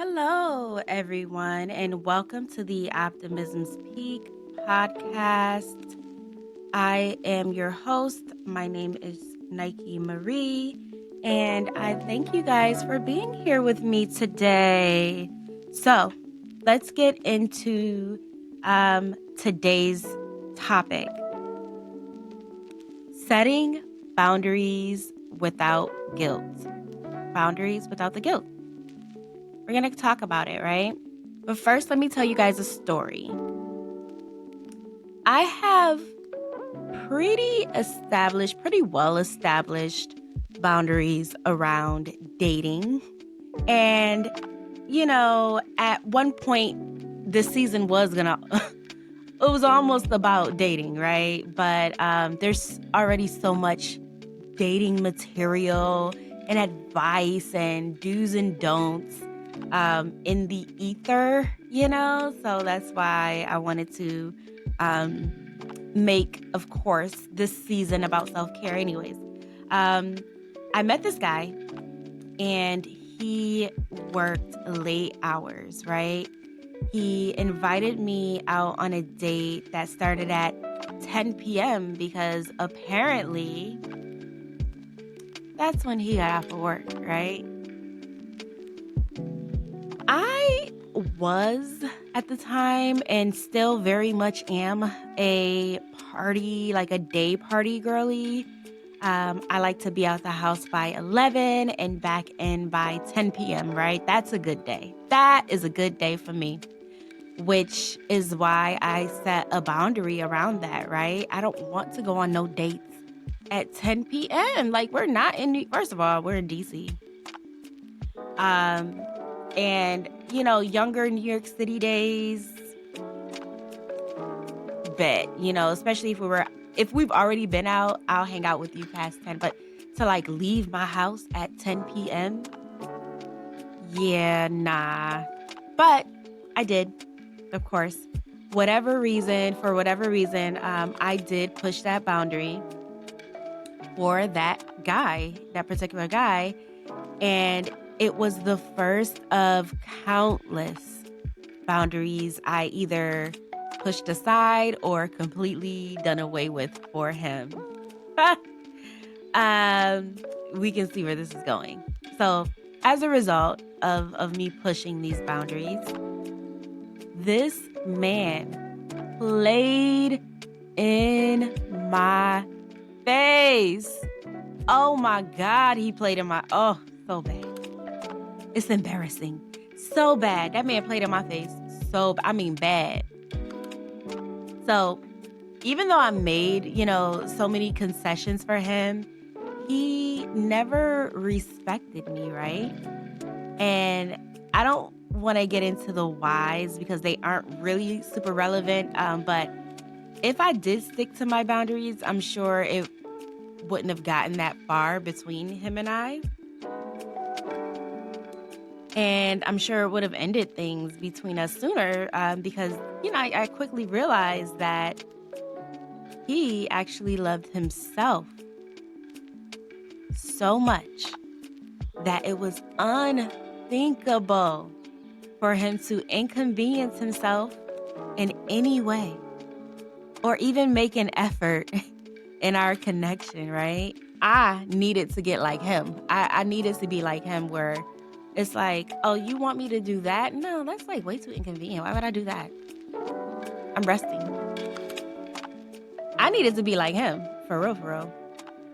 Hello, everyone, and welcome to the Optimism's Peak podcast. I am your host. My name is Nike Marie, and I thank you guys for being here with me today. So, let's get into today's topic: setting boundaries without guilt. Boundaries without the guilt. We're going to talk about it, right? But first, let me tell you guys a story. I have pretty well established boundaries around dating. And, at one point, this season was going to, it was almost about dating, right? But there's already so much dating material and advice and do's and don'ts in the ether, So that's why I wanted to um, make, of course, this season about self-care anyways. Um, I met this guy and he worked late hours, right? He invited me out on a date that started at 10 p.m. because apparently that's when he got off of work, right? I was at the time and still very much am a day party girly. I like to be out the house by 11 and back in by 10 p.m., right? That's a good day. That is a good day for me, which is why I set a boundary around that, right? I don't want to go on no dates at 10 p.m. Like, we're not in, first of all, we're in DC. And, younger New York City days, bet, especially if we've already been out, I'll hang out with you past 10. But to leave my house at 10 p.m., yeah, nah. But I did, of course. For whatever reason, I did push that boundary for that particular guy. And it was the first of countless boundaries I either pushed aside or completely done away with for him. We can see where this is going. So, as a result of me pushing these boundaries, this man played in my face. Oh my God, he played in so bad. It's embarrassing. So bad. That man played in my face. Bad. So even though I made, so many concessions for him, he never respected me, right? And I don't want to get into the whys because they aren't really super relevant. But if I did stick to my boundaries, I'm sure it wouldn't have gotten that far between him and I. And I'm sure it would have ended things between us sooner because, I quickly realized that he actually loved himself so much that it was unthinkable for him to inconvenience himself in any way or even make an effort in our connection, right? I needed to get like him. I needed to be like him where it's like, oh, you want me to do that? No, that's way too inconvenient. Why would I do that? I'm resting. I needed to be like him, for real.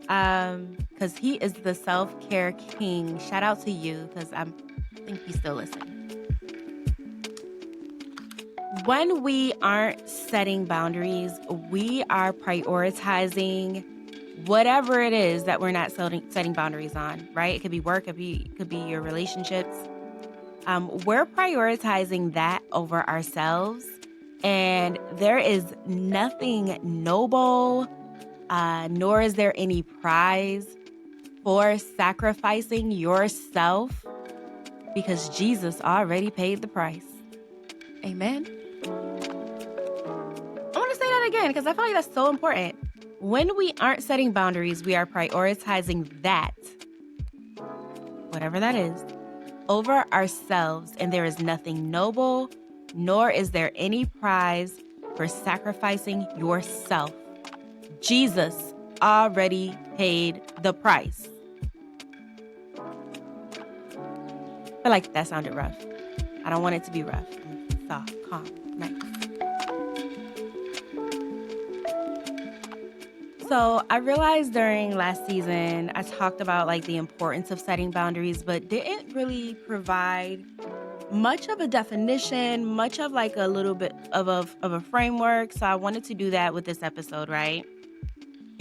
Because he is the self-care king. Shout out to you, because I think he's still listening. When we aren't setting boundaries, we are prioritizing whatever it is that we're not setting boundaries on, right? It could be work, it could be your relationships. We're prioritizing that over ourselves, and there is nothing noble, nor is there any prize for sacrificing yourself because Jesus already paid the price. Amen. I want to say that again because I feel like that's so important. When we aren't setting boundaries, we are prioritizing that, whatever that is, over ourselves, and there is nothing noble, nor is there any prize for sacrificing yourself. Jesus already paid the price. I feel like that sounded rough. I don't want it to be rough. Soft, calm, nice. So I realized during last season, I talked about like the importance of setting boundaries, but didn't really provide much of a definition, much of like a little bit of a framework. So I wanted to do that with this episode, right?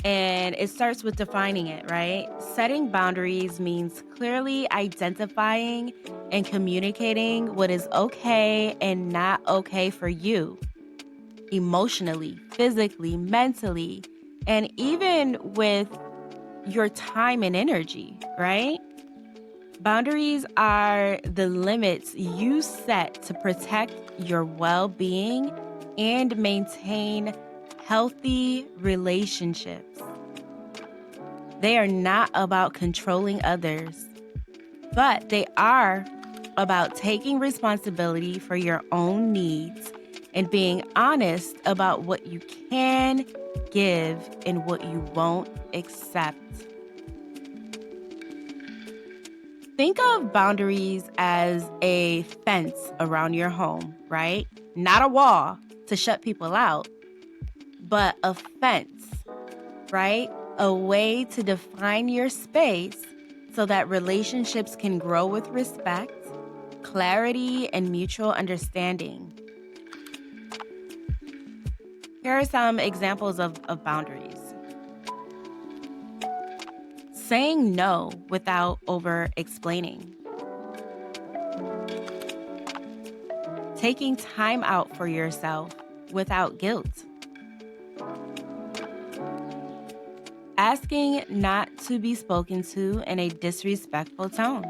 And it starts with defining it, right? Setting boundaries means clearly identifying and communicating what is okay and not okay for you, emotionally, physically, mentally, and even with your time and energy, right? Boundaries are the limits you set to protect your well being and maintain healthy relationships. They are not about controlling others, but they are about taking responsibility for your own needs and being honest about what you can give and what you won't accept. Think of boundaries as a fence around your home, right? Not a wall to shut people out, but a fence, right? A way to define your space so that relationships can grow with respect, clarity, and mutual understanding. Here are some examples of boundaries. Saying no without over explaining. Taking time out for yourself without guilt. Asking not to be spoken to in a disrespectful tone.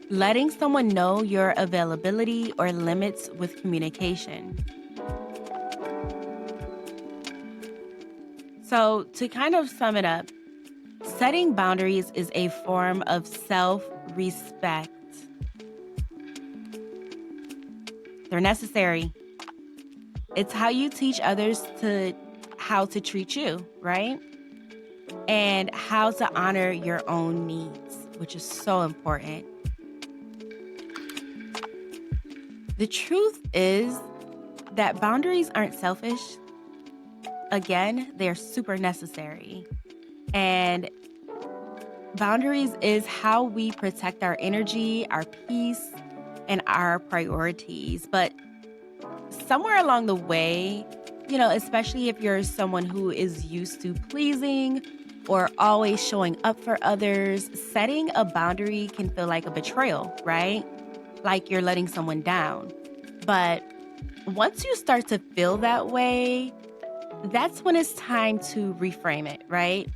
Letting someone know your availability or limits with communication. So, to kind of sum it up, setting boundaries is a form of self-respect. They're necessary. It's how you teach others how to treat you, right? And how to honor your own needs, which is so important. The truth is that boundaries aren't selfish. Again, they're super necessary. And boundaries is how we protect our energy, our peace, and our priorities. But somewhere along the way, especially if you're someone who is used to pleasing or always showing up for others, setting a boundary can feel like a betrayal, right? Like you're letting someone down. But once you start to feel that way, that's when it's time to reframe it, right?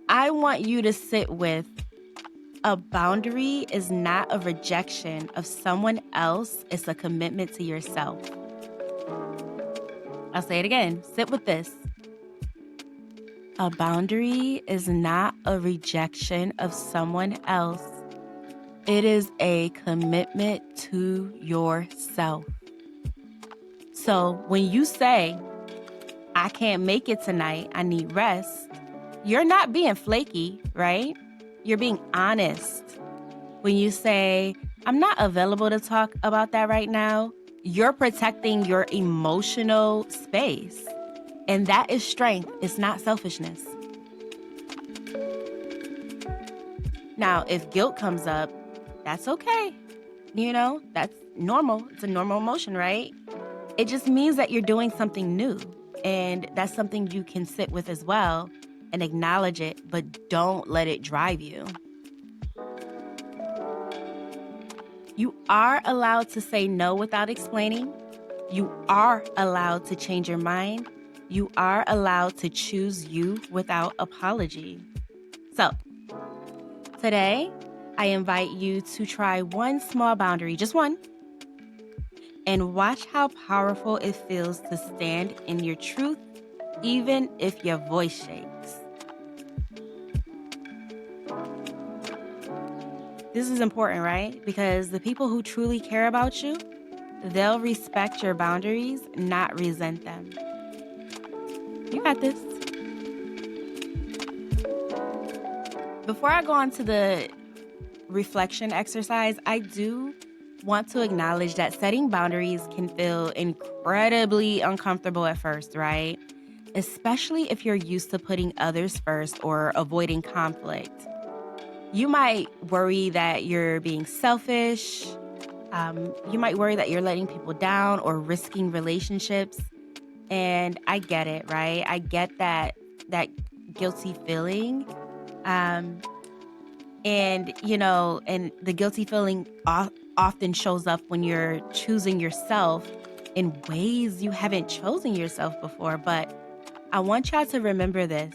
I want you to sit with a boundary is not a rejection of someone else, it's a commitment to yourself. I'll say it again. Sit with this. A boundary is not a rejection of someone else. It is a commitment to yourself. So when you say, I can't make it tonight, I need rest, you're not being flaky, right? You're being honest. When you say, I'm not available to talk about that right now, you're protecting your emotional space. And that is strength. It's not selfishness. Now, if guilt comes up, that's okay. That's normal. It's a normal emotion, right? It just means that you're doing something new. And that's something you can sit with as well and acknowledge it, but don't let it drive you. You are allowed to say no without explaining. You are allowed to change your mind. You are allowed to choose you without apology. So, today, I invite you to try one small boundary, just one, and watch how powerful it feels to stand in your truth, even if your voice shakes. This is important, right? Because the people who truly care about you, they'll respect your boundaries, not resent them. You got this. Before I go on to the reflection exercise, I do want to acknowledge that setting boundaries can feel incredibly uncomfortable at first, right? Especially if you're used to putting others first or avoiding conflict. You might worry that you're being selfish. You might worry that you're letting people down or risking relationships. And I get it, right? I get that guilty feeling. Um, and the guilty feeling often shows up when you're choosing yourself in ways you haven't chosen yourself before. But I want y'all to remember this.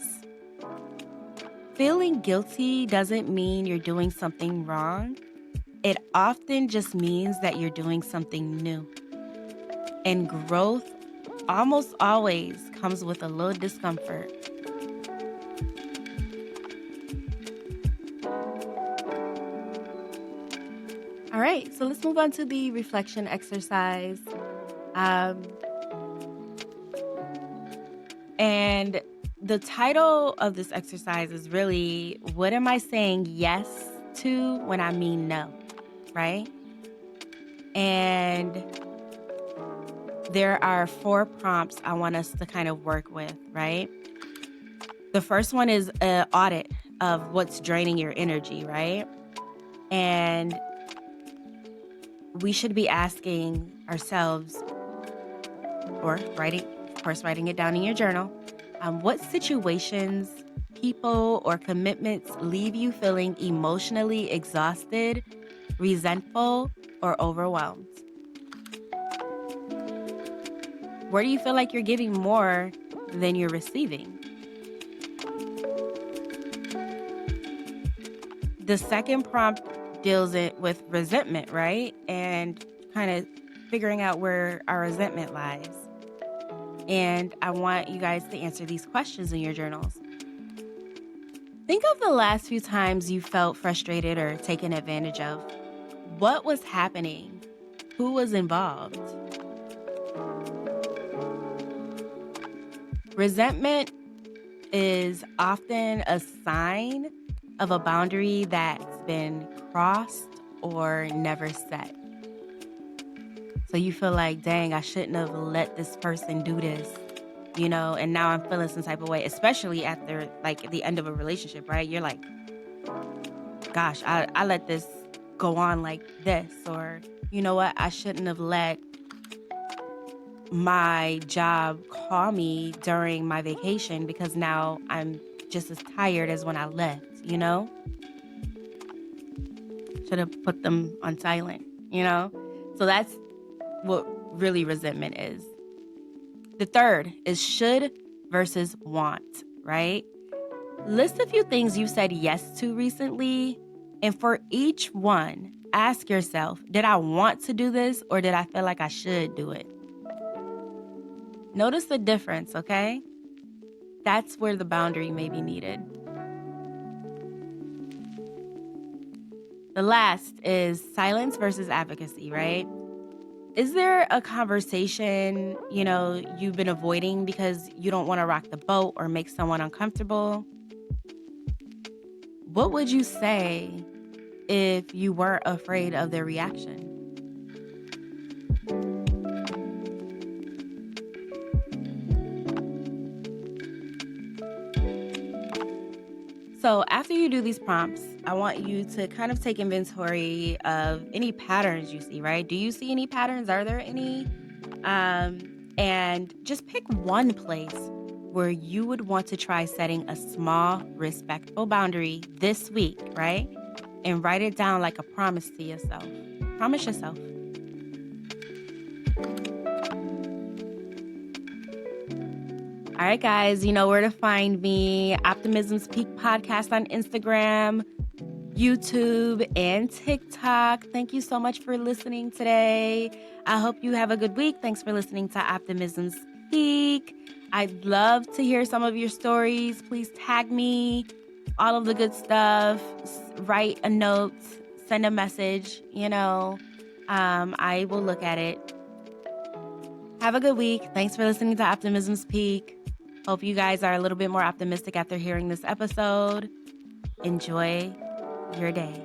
Feeling guilty doesn't mean you're doing something wrong. It often just means that you're doing something new. And growth almost always comes with a little discomfort. All right, so let's move on to the reflection exercise. Um, and the title of this exercise is really, what am I saying yes to when I mean no, right? And there are 4 prompts I want us to kind of work with, right? The first one is an audit of what's draining your energy, right? And we should be asking ourselves, or writing it down in your journal, what situations, people, or commitments leave you feeling emotionally exhausted, resentful, or overwhelmed? Where do you feel like you're giving more than you're receiving? The second prompt deals it with resentment, right? And kind of figuring out where our resentment lies. And I want you guys to answer these questions in your journals. Think of the last few times you felt frustrated or taken advantage of. What was happening? Who was involved? Resentment is often a sign of a boundary that's been crossed or never set. So you feel like, dang, I shouldn't have let this person do this, and now I'm feeling some type of way, especially after like the end of a relationship, right? You're like, gosh, I let this go on like this, or you know what? I shouldn't have let my job call me during my vacation because now I'm just as tired as when I left, Should have put them on silent, So that's what really resentment is. The third is should versus want, right? List a few things you said yes to recently, and for each one, ask yourself, did I want to do this or did I feel like I should do it? Notice the difference, okay? That's where the boundary may be needed. The last is silence versus advocacy, right? Is there a conversation, you've been avoiding because you don't want to rock the boat or make someone uncomfortable? What would you say if you weren't afraid of their reaction? So after you do these prompts, I want you to kind of take inventory of any patterns you see, right? Do you see any patterns? Are there any? And just pick one place where you would want to try setting a small, respectful boundary this week, right? And write it down like a promise to yourself. Promise yourself. All right, guys, you know where to find me. Optimism's Peak Podcast on Instagram, YouTube, and TikTok. Thank you so much for listening today. I hope you have a good week. Thanks for listening to Optimism's Peak. I'd love to hear some of your stories. Please tag me, all of the good stuff. Write a note, send a message, I will look at it. Have a good week. Thanks for listening to Optimism's Peak. Hope you guys are a little bit more optimistic after hearing this episode. Enjoy your day.